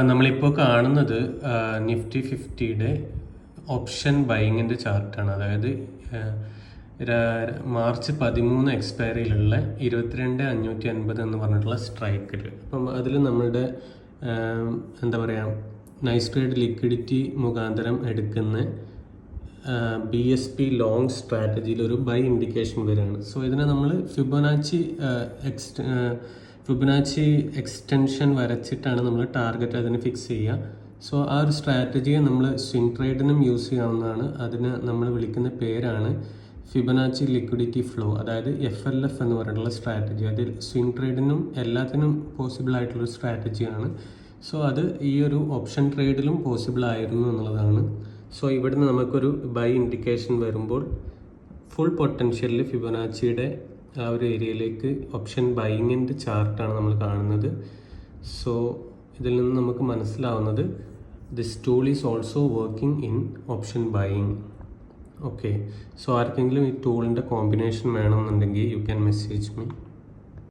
നമ്മളിപ്പോൾ കാണുന്നത് Nifty 50യുടെ option ബൈങ്ങിൻ്റെ ചാർട്ടാണ്. അതായത് മാർച്ച് 13 എക്സ്പയറിയിലുള്ള 22,550 എന്ന് പറഞ്ഞിട്ടുള്ള സ്ട്രൈക്കിൽ. അപ്പം അതിൽ നമ്മളുടെ എന്താ പറയുക, നൈസ് ട്രേഡ് ലിക്വിഡിറ്റി മുഖാന്തരം എടുക്കുന്ന BSP ലോങ് സ്ട്രാറ്റജിയിൽ ഒരു ബൈ ഇൻഡിക്കേഷൻ വരികയാണ്. സോ ഇതിനെ നമ്മൾ ഫിബൊനാച്ചി എക്സ്റ്റൻഷൻ വരച്ചിട്ടാണ് നമ്മൾ ടാർഗറ്റ് അതിന് ഫിക്സ് ചെയ്യുക. സോ ആ ഒരു സ്ട്രാറ്റജിയെ നമ്മൾ സ്വിംഗ് ട്രേഡിനും യൂസ് ചെയ്യാവുന്നതാണ്. അതിന് നമ്മൾ വിളിക്കുന്ന പേരാണ് ഫിബൊനാച്ചി ലിക്വിഡിറ്റി ഫ്ലോ, അതായത് FLF എന്ന് പറഞ്ഞിട്ടുള്ള സ്ട്രാറ്റജി. അതിൽ സ്വിംഗ് ട്രേഡിനും എല്ലാത്തിനും പോസിബിൾ ആയിട്ടുള്ളൊരു സ്ട്രാറ്റജിയാണ്. സോ അത് ഈ ഒരു ഓപ്ഷൻ ട്രേഡിലും പോസിബിൾ ആയിരുന്നു എന്നുള്ളതാണ്. സോ ഇവിടുന്ന് നമുക്കൊരു ബൈ ഇൻഡിക്കേഷൻ വരുമ്പോൾ ഫുൾ പൊട്ടൻഷ്യലിൽ ഫിബൊനാച്ചിയുടെ ആ ഒരു ഏരിയയിലേക്ക് ഓപ്ഷൻ ബൈയിങ്ങിൻ്റെ ചാർട്ടാണ് നമ്മൾ കാണുന്നത്. സോ ഇതിൽ നിന്ന് നമുക്ക് മനസ്സിലാവുന്നത് this tool is also working in option buying. Okay, so ആർക്കെങ്കിലും ഈ ടൂളിൻ്റെ കോമ്പിനേഷൻ വേണമെന്നുണ്ടെങ്കിൽ യു ക്യാൻ മെസ്സേജ് മീ.